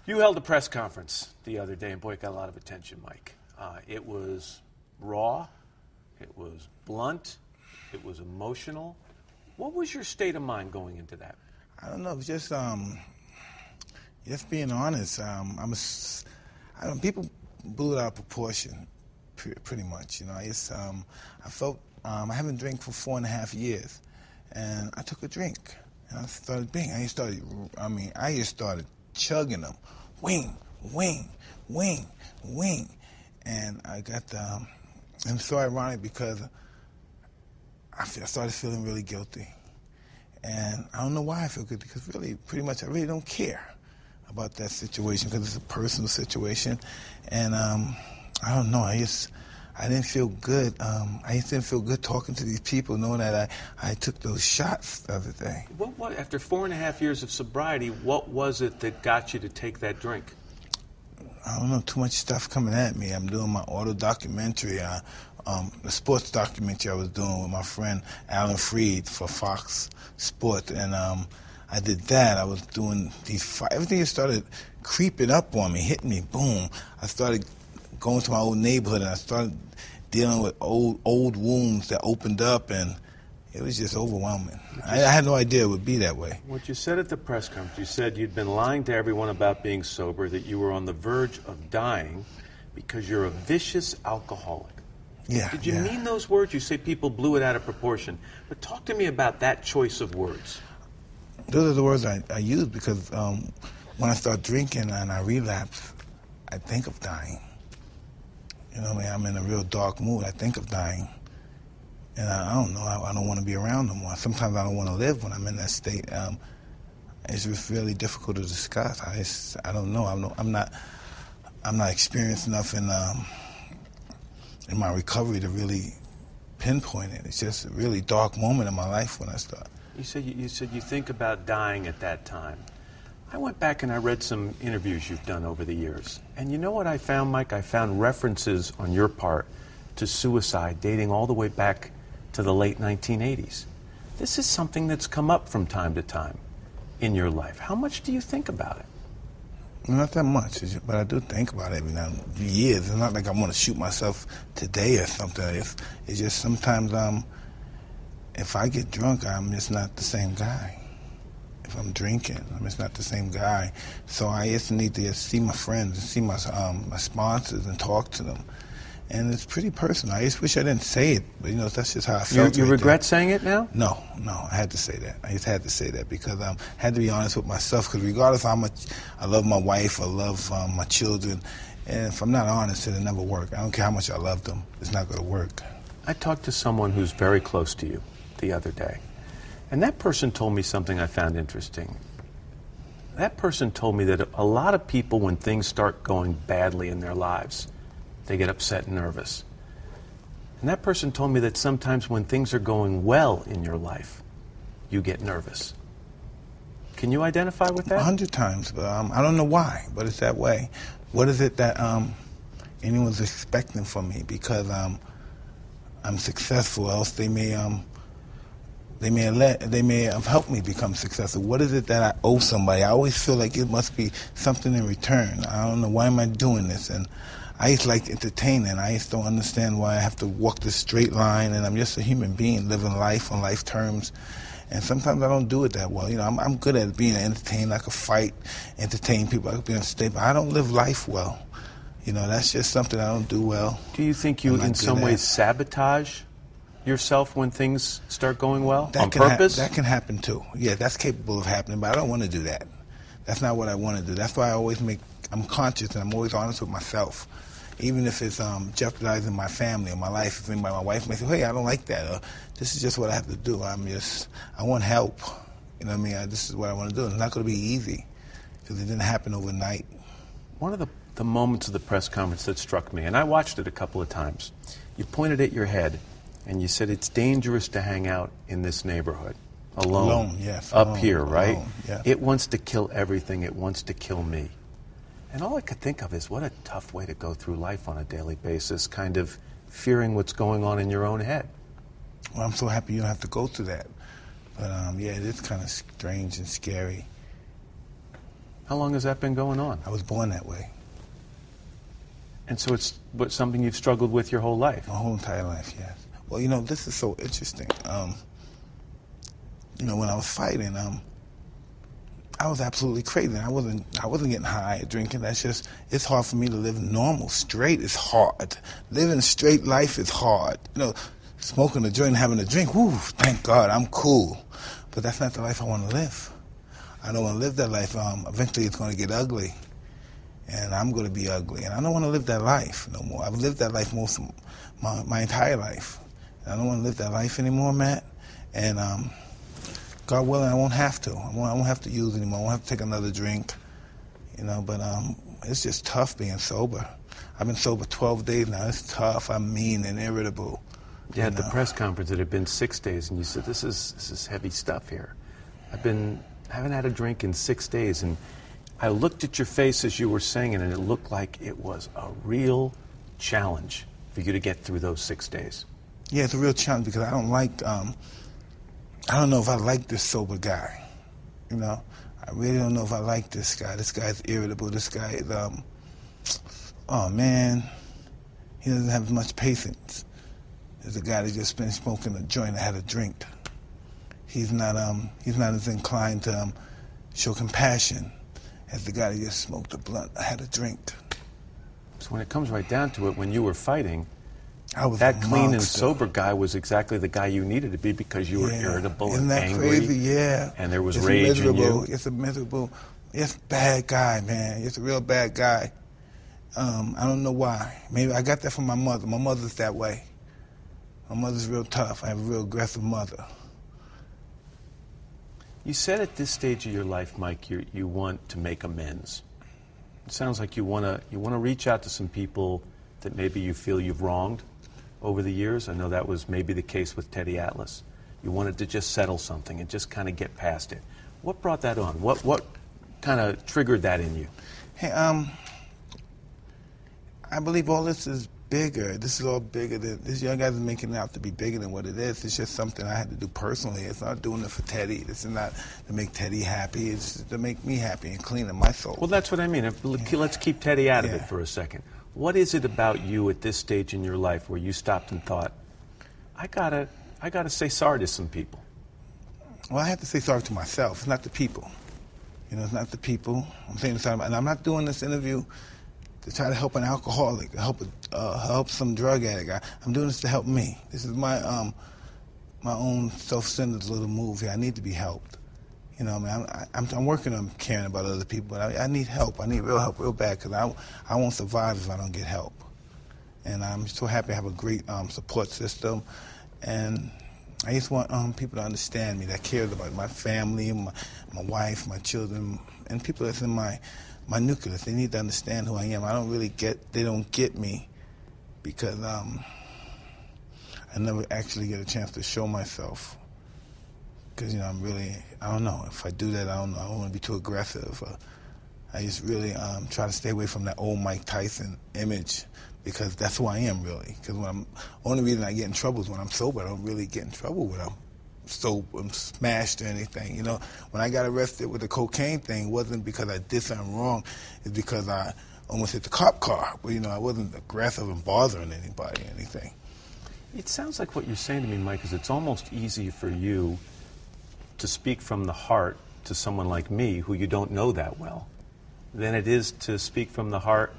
You held a press conference the other day, and boy, it got a lot of attention, Mike. It was raw, it was blunt, it was emotional. What was your state of mind going into that? I don't know, just being honest. People blew it out of proportion, pretty much. You know, I felt I haven't drank for 4.5 years, and I took a drink, and I started drinking. I just started chugging them, wing, wing, wing, wing, and I got and it's so ironic because I started feeling really guilty, and I don't know why I feel guilty because pretty much I really don't care about that situation because it's a personal situation, and I don't know. I didn't feel good. I just didn't feel good talking to these people, knowing that I took those shots the other day. What after 4.5 years of sobriety, what was it that got you to take that drink? I don't know. Too much stuff coming at me. I'm doing my auto documentary, the sports documentary I was doing with my friend Alan Freed for Fox Sports, and I did that. I was doing everything just started creeping up on me, hitting me. Boom! I started going to my old neighborhood, and I started dealing with old wounds that opened up, and it was just overwhelming. I had no idea it would be that way. What you said at the press conference, you said you'd been lying to everyone about being sober, that you were on the verge of dying because you're a vicious alcoholic. Yeah. Did you mean those words? You say people blew it out of proportion. But talk to me about that choice of words. Those are the words I use because when I start drinking and I relapse, I think of dying. You know, I'm in a real dark mood. I think of dying. And I don't know. I don't want to be around no more. Sometimes I don't want to live when I'm in that state. It's just really difficult to discuss. I don't know. I'm not experienced enough in my recovery to really pinpoint it. It's just a really dark moment in my life when I start. You said you think about dying at that time. I went back and I read some interviews you've done over the years. And you know what I found, Mike? I found references on your part to suicide dating all the way back to the late 1980s. This is something that's come up from time to time in your life. How much do you think about it? Not that much, but I do think about it every now and then. Years. It's not like I want to shoot myself today or something. It's just sometimes if I get drunk, I'm just not the same guy. If I'm drinking, I'm just not the same guy. So I just need to see my friends and see my sponsors and talk to them. And it's pretty personal. I just wish I didn't say it, but that's just how I felt. You regret saying it now? No, I had to say that. I just had to say that because I had to be honest with myself. Because regardless of how much I love my wife, I love my children, and if I'm not honest, it'll never work. I don't care how much I love them; it's not going to work. I talked to someone who's very close to you the other day, and that person told me something I found interesting. That person told me that a lot of people, when things start going badly in their lives, they get upset and nervous. And that person told me that sometimes when things are going well in your life, you get nervous. Can you identify with that? 100 times, but I don't know why, but it's that way. What is it that anyone's expecting from me? Because I'm successful, else they may have helped me become successful. What is it that I owe somebody? I always feel like it must be something in return. I don't know, why am I doing this? And I just like entertaining. I just don't understand why I have to walk this straight line, and I'm just a human being living life on life terms. And sometimes I don't do it that well. I'm good at being an entertainer. I could fight, entertain people. I could be on stage, but I don't live life well. That's just something I don't do well. Do you think you, in some ways, sabotage yourself when things start going well on purpose? That can happen too. Yeah, that's capable of happening, but I don't want to do that. That's not what I want to do. That's why I'm conscious and I'm always honest with myself. Even if it's jeopardizing my family or my life. If my wife may say, hey, I don't like that, or this is just what I have to do. I want help. You know what I mean? This is what I want to do. It's not going to be easy because it didn't happen overnight. One of the moments of the press conference that struck me, and I watched it a couple of times, you pointed at your head and you said it's dangerous to hang out in this neighborhood alone, yes, up here, right? Alone, yeah. It wants to kill everything. It wants to kill me. And all I could think of is what a tough way to go through life on a daily basis, kind of fearing what's going on in your own head. Well, I'm so happy you don't have to go through that. But, yeah, it is kind of strange and scary. How long has that been going on? I was born that way. And so it's something you've struggled with your whole life? My whole entire life, yes. Well, this is so interesting. When I was fighting, I was absolutely crazy. I wasn't getting high or drinking. It's hard for me to live normal. Straight is hard. Living straight life is hard. Smoking a joint and having a drink, whoo, thank God, I'm cool. But that's not the life I want to live. I don't want to live that life. Eventually it's going to get ugly. And I'm going to be ugly. And I don't want to live that life no more. I've lived that life most of my entire life. And I don't want to live that life anymore, Matt. And God willing, I won't have to. I won't have to use anymore. I won't have to take another drink. But it's just tough being sober. I've been sober 12 days now. It's tough. I'm mean and irritable. You had the press conference. It had been 6 days, and you said, this is heavy stuff here. I haven't had a drink in 6 days, and I looked at your face as you were saying it, and it looked like it was a real challenge for you to get through those 6 days. Yeah, it's a real challenge because I don't like, I don't know if I like this sober guy. I really don't know if I like this guy. This guy's irritable. This guy is, oh man, he doesn't have much patience. There's a guy that just been smoking a joint and had a drink. He's not as inclined to show compassion as the guy that just smoked a blunt and had a drink. So when it comes right down to it, when you were fighting, that clean and sober guy was exactly the guy you needed to be because you were irritable and angry. Isn't that crazy? Yeah. And there was rage in you. It's a miserable, it's a bad guy, man. It's a real bad guy. I don't know why. Maybe I got that from my mother. My mother's that way. My mother's real tough. I have a real aggressive mother. You said at this stage of your life, Mike, you want to make amends. It sounds like you want to reach out to some people that maybe you feel you've wronged over the years. I know that was maybe the case with Teddy Atlas. You wanted to just settle something and just kind of get past it. What brought that on? What kind of triggered that in you? Hey, I believe all this is bigger. This is all bigger than this. Young guys are making it out to be bigger than what it is. It's just something I had to do personally. It's not doing it for Teddy. This is not to make Teddy happy. It's to make me happy and clean up my soul. Well, that's what I mean. Let's keep Teddy out of it for a second. What is it about you at this stage in your life where you stopped and thought, I gotta say sorry to some people? Well, I have to say sorry to myself. It's not the people. It's not the people. I'm saying sorry, and I'm not doing this interview to try to help an alcoholic, help some drug addict. I'm doing this to help me. This is my own self-centered little move here. I need to be helped. I'm working on caring about other people, but I need help. I need real help, real bad, because I won't survive if I don't get help. And I'm so happy I have a great support system, and I just want people to understand me, that cares about my family, my wife, my children, and people that's in my nucleus. They need to understand who I am. They don't get me because I never actually get a chance to show myself. Because, I don't know. If I do that, I don't know. I don't want to be too aggressive. I just really try to stay away from that old Mike Tyson image because that's who I am, really. Because only reason I get in trouble is when I'm sober. I don't really get in trouble when I'm smashed or anything. When I got arrested with the cocaine thing, it wasn't because I did something wrong. It's because I almost hit the cop car. But, I wasn't aggressive and bothering anybody or anything. It sounds like what you're saying to me, Mike, is it's almost easy for you to speak from the heart to someone like me who you don't know that well than it is to speak from the heart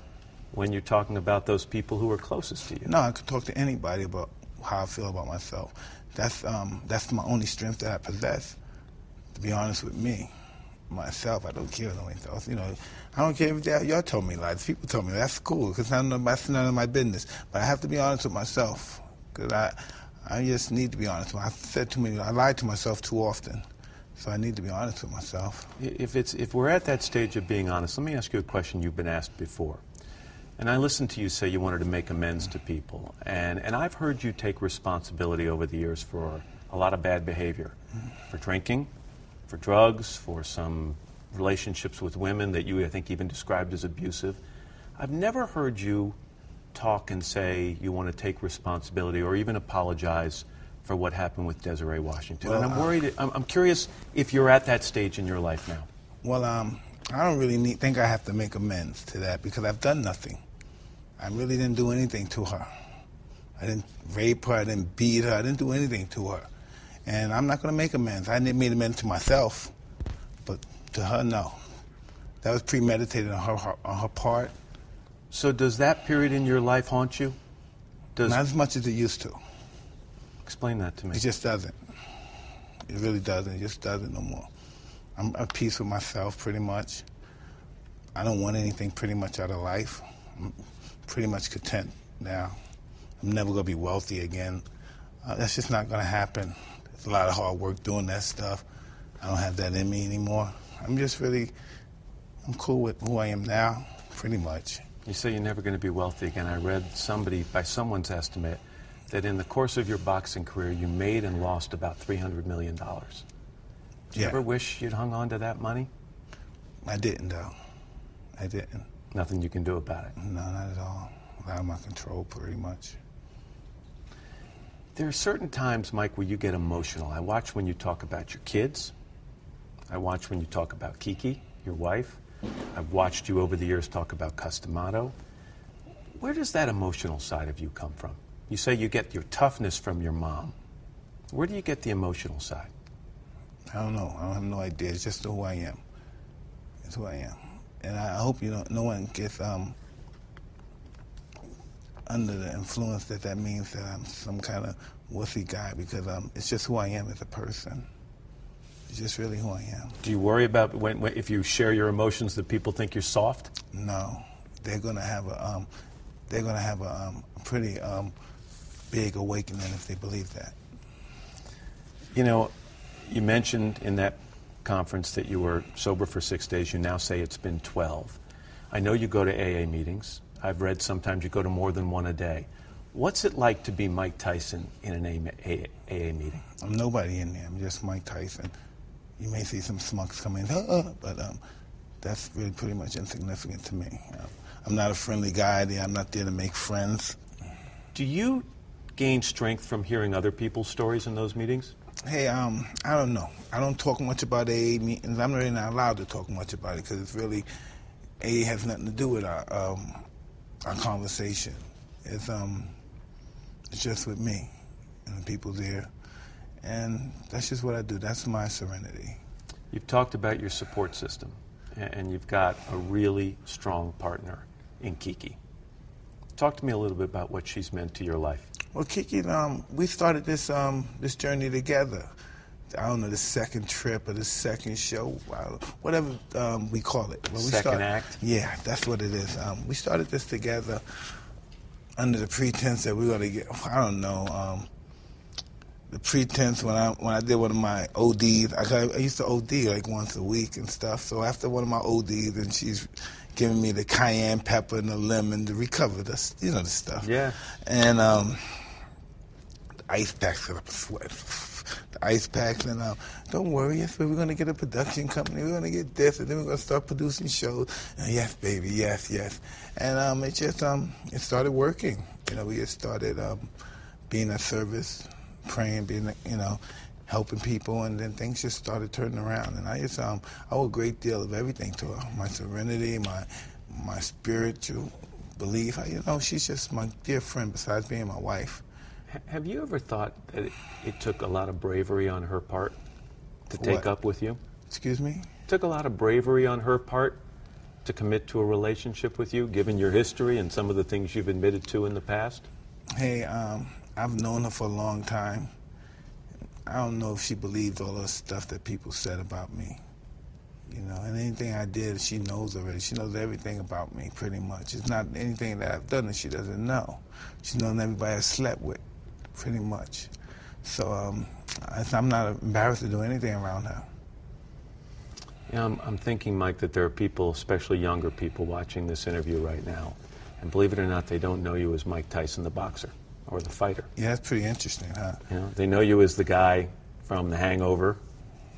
when you're talking about those people who are closest to you. No, I could talk to anybody about how I feel about myself. That's my only strength that I possess, to be honest with me. Myself, I don't care about anything else. I don't care if y'all tell me lies. People tell me that's cool because that's none of my business. But I have to be honest with myself because I just need to be honest. I lie to myself too often, so I need to be honest with myself. If we're at that stage of being honest, let me ask you a question you've been asked before. And I listened to you say you wanted to make amends to people, and I've heard you take responsibility over the years for a lot of bad behavior, for drinking, for drugs, for some relationships with women that you, I think, even described as abusive. I've never heard you talk and say you want to take responsibility or even apologize for what happened with Desiree Washington. Well, and I'm worried, I'm curious if you're at that stage in your life now. Well, I don't really think I have to make amends to that because I've done nothing. I really didn't do anything to her. I didn't rape her. I didn't beat her. I didn't do anything to her. And I'm not going to make amends. I didn't make amends to myself, but to her, no. That was premeditated on her part. So does that period in your life haunt you? Not as much as it used to. Explain that to me. It just doesn't. It really doesn't. It just doesn't no more. I'm at peace with myself pretty much. I don't want anything pretty much out of life. I'm pretty much content now. I'm never going to be wealthy again. That's just not going to happen. It's a lot of hard work doing that stuff. I don't have that in me anymore. I'm cool with who I am now, pretty much. You say you're never going to be wealthy again. I read by someone's estimate, that in the course of your boxing career, you made and lost about $300 million. Do you ever wish you'd hung on to that money? I didn't, though. I didn't. Nothing you can do about it? No, not at all. Out of my control, pretty much. There are certain times, Mike, where you get emotional. I watch when you talk about your kids. I watch when you talk about Kiki, your wife. I've watched you over the years talk about Customato. Where does that emotional side of you come from? You say you get your toughness from your mom. Where do you get the emotional side? I don't know. I have no idea. It's just who I am. It's who I am. And I hope no one gets under the influence that means that I'm some kind of wussy guy, because it's just who I am as a person. It's just really who I am. Do you worry about if you share your emotions that people think you're soft? No, they're gonna have a pretty big awakening if they believe that. You know, you mentioned in that conference that you were sober for 6 days. You now say it's been 12. I know you go to AA meetings. I've read sometimes you go to more than one a day. What's it like to be Mike Tyson in an AA meeting? I'm nobody in there. I'm just Mike Tyson. You may see some smucks come in, but that's really pretty much insignificant to me. I'm not a friendly guy there. I'm not there to make friends. Do you gain strength from hearing other people's stories in those meetings? Hey, I don't know. I don't talk much about AA meetings. I'm really not allowed to talk much about it because it's really, AA has nothing to do with our conversation. It's just with me and the people there. And that's just what I do. That's my serenity. You've talked about your support system, and you've got a really strong partner in Kiki. Talk to me a little bit about what she's meant to your life. Well, Kiki, we started this journey together. I don't know, the second trip or the second show, whatever we call it. Second act? Yeah, that's what it is. We started this together under the pretense that we're going to get, I don't know, the pretense when I did one of my ODs. I used to OD like once a week and stuff. So after one of my ODs, and she's giving me the cayenne pepper and the lemon to recover the stuff. Yeah. And the ice packs got up a sweat. The ice packs, and don't worry, yes, we're going to get a production company. We're going to get this, and then we're going to start producing shows. And yes, baby, yes, yes. And it just it started working. We just started being of service, praying, being helping people, and then things just started turning around. And I just I owe a great deal of everything to her. My serenity, my spiritual belief. She's just my dear friend besides being my wife. Have you ever thought that it took a lot of bravery on her part to take up with you? Excuse me? It took a lot of bravery on her part to commit to a relationship with you, given your history and some of the things you've admitted to in the past? Hey, I've known her for a long time. I don't know if she believed all the stuff that people said about me. And anything I did, she knows already. She knows everything about me, pretty much. It's not anything that I've done that she doesn't know. She's known everybody I slept with, pretty much. So I'm not embarrassed to do anything around her. I'm thinking, Mike, that there are people, especially younger people, watching this interview right now. And believe it or not, they don't know you as Mike Tyson, the boxer, or the fighter. Yeah, that's pretty interesting, huh? They know you as the guy from the Hangover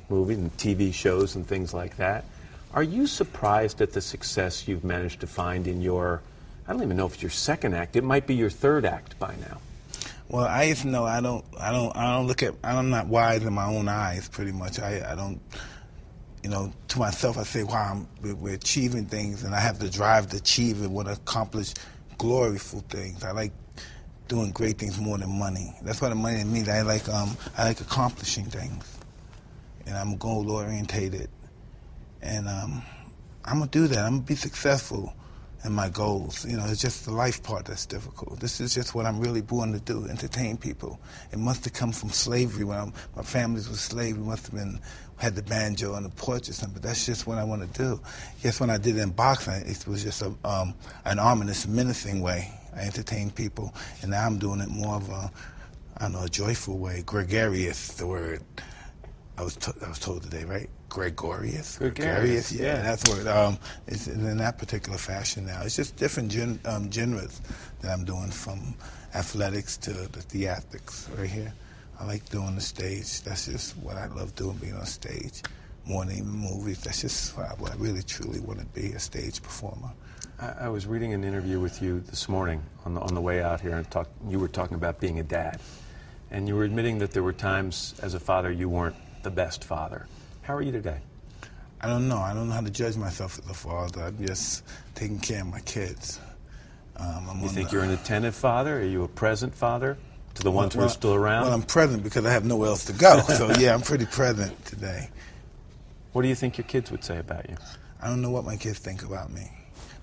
movie and TV shows and things like that. Are you surprised at the success you've managed to find in your, I don't even know if it's your second act, it might be your third act by now? Well, I just know I'm not wise in my own eyes, pretty much. I don't, you know, to myself, I say, wow, we're achieving things, and I have the drive to achieve and want to accomplish gloriful things. I like doing great things more than money. That's what the money means. I like accomplishing things, and I'm goal orientated, and I'm gonna do that. I'm gonna be successful in my goals. You know, it's just the life part that's difficult. This is just what I'm really born to do: entertain people. It must have come from slavery. When my family was slaves, we must have had the banjo on the porch or something. But that's just what I want to do. Yes, when I did it in boxing, it was just an ominous, menacing way. I entertained people, and now I'm doing it more of a joyful way. Gregarious, the word I was told today, right? Gregarious, yeah, that's the word. It's in that particular fashion now. It's just different genres that I'm doing, from athletics to the theatrics right here. I like doing the stage. That's just what I love doing, being on stage, more than even movies. That's just what I really, truly want to be, a stage performer. I was reading an interview with you this morning on the way out here, and you were talking about being a dad. And you were admitting that there were times as a father you weren't the best father. How are you today? I don't know. I don't know how to judge myself as a father. I'm just taking care of my kids. You think you're an attentive father? Are you a present father to the ones who are still around? Well, I'm present because I have nowhere else to go. So, yeah, I'm pretty present today. What do you think your kids would say about you? I don't know what my kids think about me.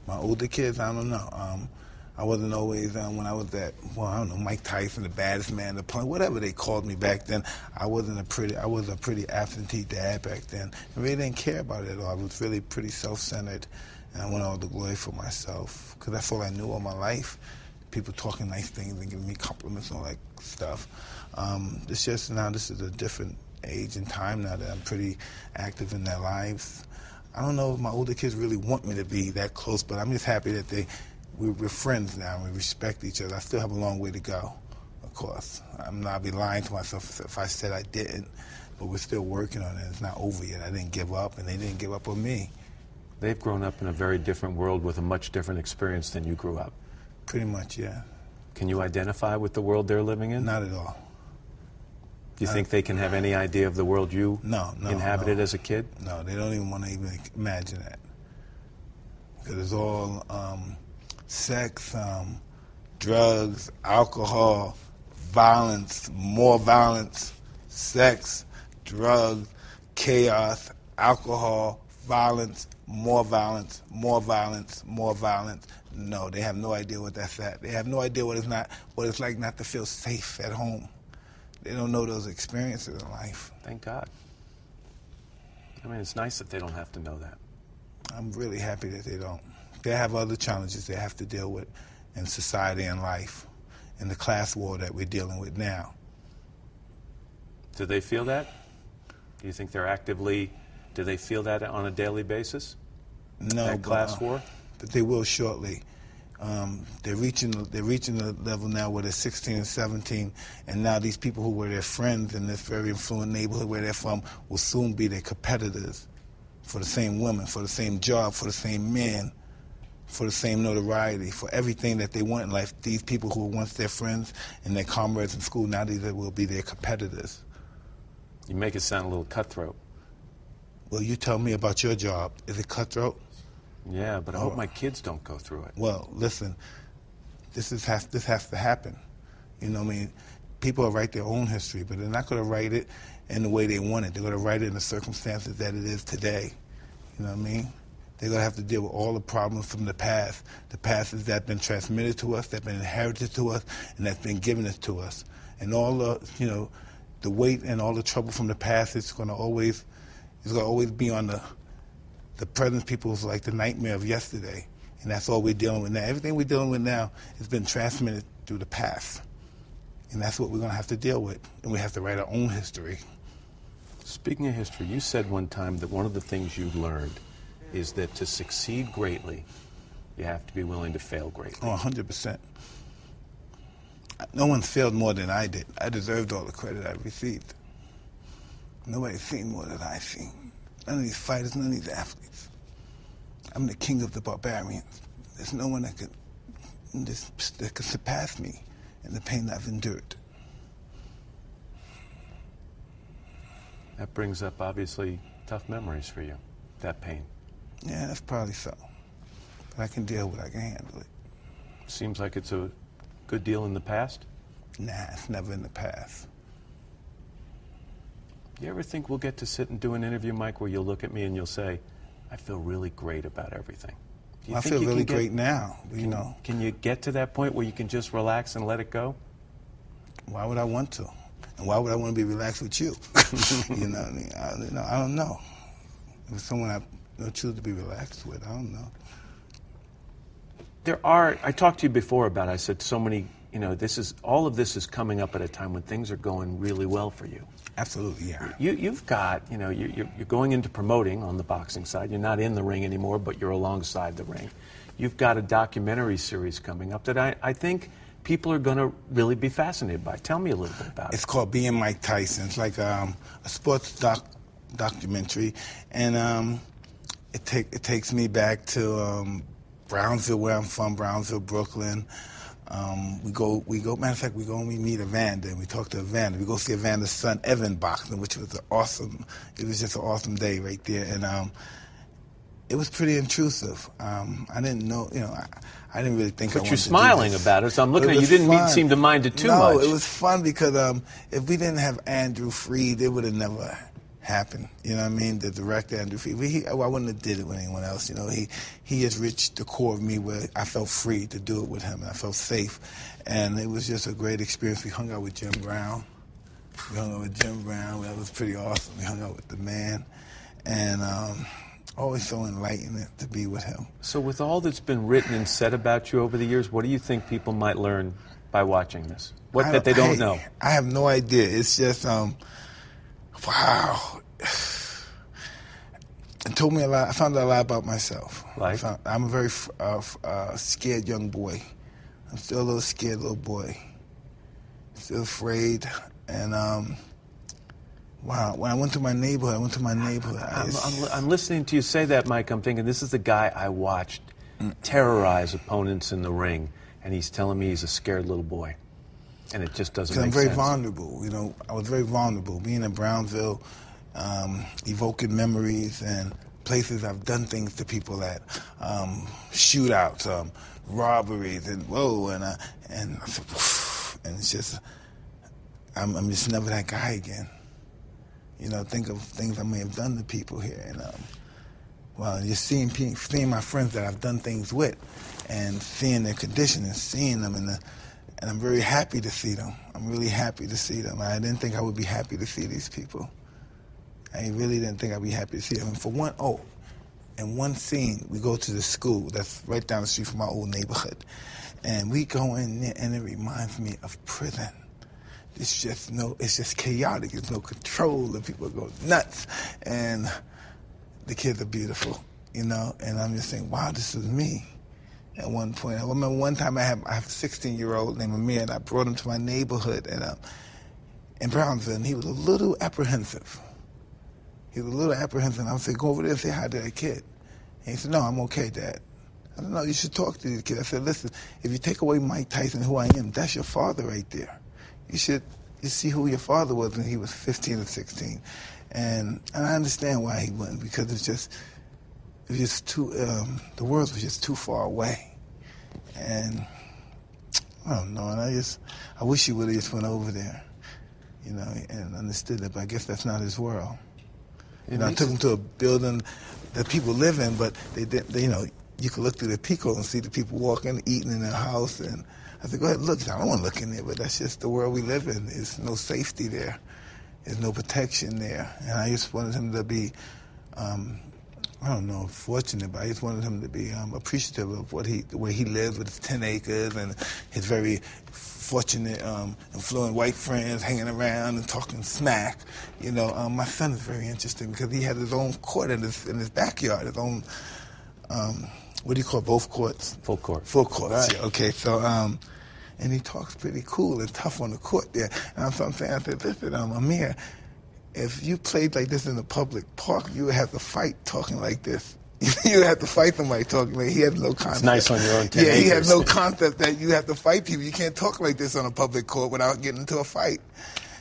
My older kids, I don't know. I wasn't always, when I was at, I don't know, Mike Tyson, the baddest man on the planet, whatever they called me back then. I was a pretty absentee dad back then. I really didn't care about it at all. I was really pretty self-centered, and I wanted all the glory for myself, because that's all I knew all my life. People talking nice things and giving me compliments and all that stuff. It's just now this is a different age and time now that I'm pretty active in their lives. I don't know if my older kids really want me to be that close, but I'm just happy that we're friends now and we respect each other. I still have a long way to go, of course. I'd be lying to myself if I said I didn't, but we're still working on it. It's not over yet. I didn't give up, and they didn't give up on me. They've grown up in a very different world with a much different experience than you grew up. Pretty much, yeah. Can you identify with the world they're living in? Not at all. Do you think they can have any idea of the world you inhabited as a kid? No, they don't even want to even imagine that. Because it's all sex, drugs, alcohol, violence, more violence, sex, drugs, chaos, alcohol, violence, more violence, more violence, more violence. No, they have no idea what that's at. They have no idea what it's like not to feel safe at home. They don't know those experiences in life. Thank God. I mean, it's nice that they don't have to know that. I'm really happy that they don't. They have other challenges they have to deal with in society and life, in the class war that we're dealing with now. Do they feel that? Do you think do they feel that on a daily basis? No, that class war? But they will shortly. They're reaching the level now where they're 16 and 17, and now these people who were their friends in this very affluent neighborhood where they're from will soon be their competitors for the same women, for the same job, for the same men, for the same notoriety, for everything that they want in life. These people who were once their friends and their comrades in school, now these will be their competitors. You make it sound a little cutthroat. Well, you tell me about your job. Is it cutthroat? Yeah, but I hope my kids don't go through it. Well, listen, this has to happen. You know what I mean? People will write their own history, but they're not going to write it in the way they want it. They're going to write it in the circumstances that it is today. You know what I mean? They're going to have to deal with all the problems from the past that have been transmitted to us, that have been inherited to us, and that's been given to us. And all the, the weight and all the trouble from the past is going to always be on the present people's like the nightmare of yesterday. And that's all we're dealing with now. Everything we're dealing with now has been transmitted through the past. And that's what we're going to have to deal with. And we have to write our own history. Speaking of history, you said one time that one of the things you learned is that to succeed greatly, you have to be willing to fail greatly. Oh, 100%. No one failed more than I did. I deserved all the credit I received. Nobody's seen more than I've seen. None of these fighters, none of these athletes. I'm the king of the barbarians. There's no one that could surpass me in the pain I've endured. That brings up, obviously, tough memories for you, that pain. Yeah, that's probably so. But I can deal with it. I can handle it. Seems like it's a good deal in the past? Nah, it's never in the past. You ever think we'll get to sit and do an interview, Mike, where you'll look at me and you'll say, I feel really great about everything? Do you I think feel you really can great now, you know. Can you get to that point where you can just relax and let it go? Why would I want to? And why would I want to be relaxed with you? You know what I mean? I don't know. If it's someone I choose to be relaxed with, I don't know. I talked to you before about, I said so many, all of this is coming up at a time when things are going really well for you. Absolutely, yeah. You've got, you're going into promoting on the boxing side. You're not in the ring anymore, but you're alongside the ring. You've got a documentary series coming up that I think people are going to really be fascinated by. Tell me a little bit about it. It's called Being Mike Tyson. It's like a sports documentary, and it takes me back to Brownsville, where I'm from, Brownsville, Brooklyn. We go. Matter of fact, we go and we meet Evander, and we talk to Evander. We go see Evander's son, Evan, boxing, which was it was just an awesome day right there. And it was pretty intrusive. I didn't know, I didn't really think I wanted to do this. But you're smiling about it, so I'm looking at you. You didn't seem to mind it too much. No, it was fun because if we didn't have Andrew Freed, it would have never happened. You know what I mean? The director, Andrew Freed. I wouldn't have did it with anyone else. He has reached the core of me where I felt free to do it with him, and I felt safe. And it was just a great experience. We hung out with Jim Brown. That was pretty awesome. We hung out with the man. And always so enlightening to be with him. So with all that's been written and said about you over the years, what do you think people might learn by watching this? What that they don't know? I have no idea. It's just, wow. It told me a lot. I found out a lot about myself. Like? I'm a very scared young boy. I'm still a little scared little boy. Still afraid. And wow, when I went to my neighborhood, I'm listening to you say that, Mike. I'm thinking, this is the guy I watched terrorize opponents in the ring, and he's telling me he's a scared little boy. And it just doesn't make sense. I'm very vulnerable. I was very vulnerable. Being in Brownsville, evoking memories and places I've done things to people at, shootouts, robberies, and it's just, I'm just never that guy again. Think of things I may have done to people here, and just seeing my friends that I've done things with, and seeing their condition and seeing them, and I'm very happy to see them. I'm really happy to see them. I didn't think I would be happy to see these people. I really didn't think I'd be happy to see them. And in one scene, we go to the school that's right down the street from my old neighborhood, and we go in there, and it reminds me of prison. It's just chaotic. There's no control, and people go nuts, and the kids are beautiful, and I'm just saying, wow, this is me. At one point, I remember one time I have a 16-year-old named Amir, and I brought him to my neighborhood in Brownsville, and he was a little apprehensive. I would say, go over there and say hi to that kid. And he said, no, I'm okay, Dad. I said, no, you should talk to these kids. I said, listen, if you take away Mike Tyson, who I am, that's your father right there. You see who your father was when he was 15 or 16. And I understand why he wouldn't, because it's just too, the world was just too far away. And I don't know, and I wish he would have just went over there, and understood it, but I guess that's not his world. I took him to a building that people live in, but they you could look through the peephole and see the people walking, eating in their house, and I said, go ahead, look. I don't want to look in there, but that's just the world we live in. There's no safety there. There's no protection there. And I just wanted him to be, fortunate, but I just wanted him to be appreciative of the way he lives with his 10 acres and his very fortunate, affluent white friends hanging around and talking smack. My son is very interesting because he has his own court in his backyard, his own, what do you call both courts? Full court. Full court, right. Yeah, okay, so, and he talks pretty cool and tough on the court there. And I'm saying, I said, listen, Amir, if you played like this in a public park, you would have to fight talking like this. You have to fight somebody talking like he has no concept. It's nice on your own 10 Yeah, acres. He has no concept that you have to fight people. You can't talk like this on a public court without getting into a fight.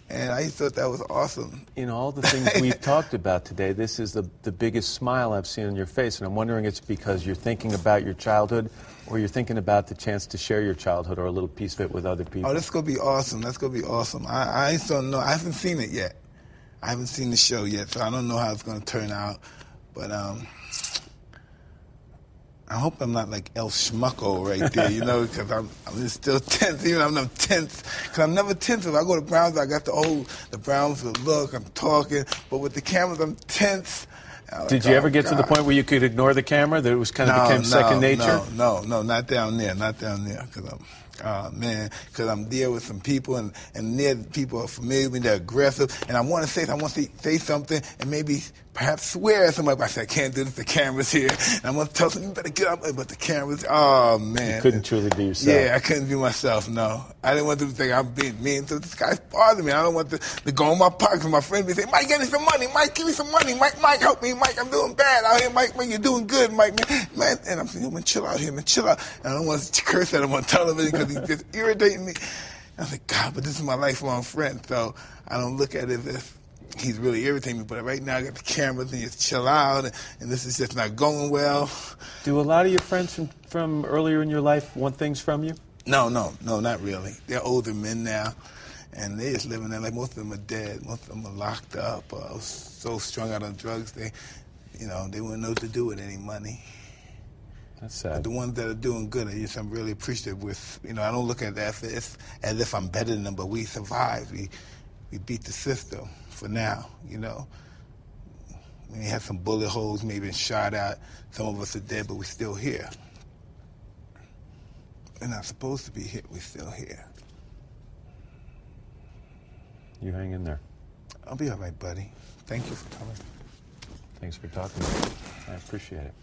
And I thought that was awesome. In all the things we've talked about today, this is the biggest smile I've seen on your face, and I'm wondering it's because you're thinking about your childhood, or you're thinking about the chance to share your childhood or a little piece of it with other people. Oh, that's going to be awesome. That's going to be awesome. I just don't know. I haven't seen it yet. I haven't seen the show yet, so I don't know how it's going to turn out. But I hope I'm not like El Schmucko right there, you know, because I'm still tense. Even I'm not tense, because I'm never tense. If I go to Browns, I got the Brownsville look. I'm talking, but with the cameras, I'm tense. Did you ever get to the point where you could ignore the camera? That it was kind of became second nature? No, not down there, because I'm there with some people, and near people are familiar with me, they're aggressive, and I want to say something, and maybe perhaps swear at somebody, but I say, I can't do this, the camera's here, and I want to tell something, you better get up, but the camera's, oh man. You couldn't truly be yourself. Yeah, I couldn't be myself, no. I didn't want them to think I'm being mean, so this guy's bothering me. I don't want to go in my pockets, and my friends be saying, Mike, give me some money, Mike, give me some money, Mike, help me, Mike, I'm doing bad out here, Mike, you're doing good, Mike, man. And I'm saying, man, chill out here, man, chill out. And I don't want to curse at him on television because he's just irritating me. I was like, God, but this is my lifelong friend, so I don't look at it as he's really irritating me. But right now I got the cameras and just chill out, and this is just not going well. Do a lot of your friends from earlier in your life want things from you? No, not really. They're older men now, and they're just living their life. Most of them are dead. Most of them are locked up, so strung out on drugs, they wouldn't know what to do with any money. That's sad. But the ones that are doing good, I'm really appreciative with, I don't look at that as if I'm better than them, but we survived. We beat the system for now, We had some bullet holes, maybe been shot out. Some of us are dead, but we're still here. We're not supposed to be here. We're still here. You hang in there. I'll be all right, buddy. Thank you for coming. Thanks for talking to me. I appreciate it.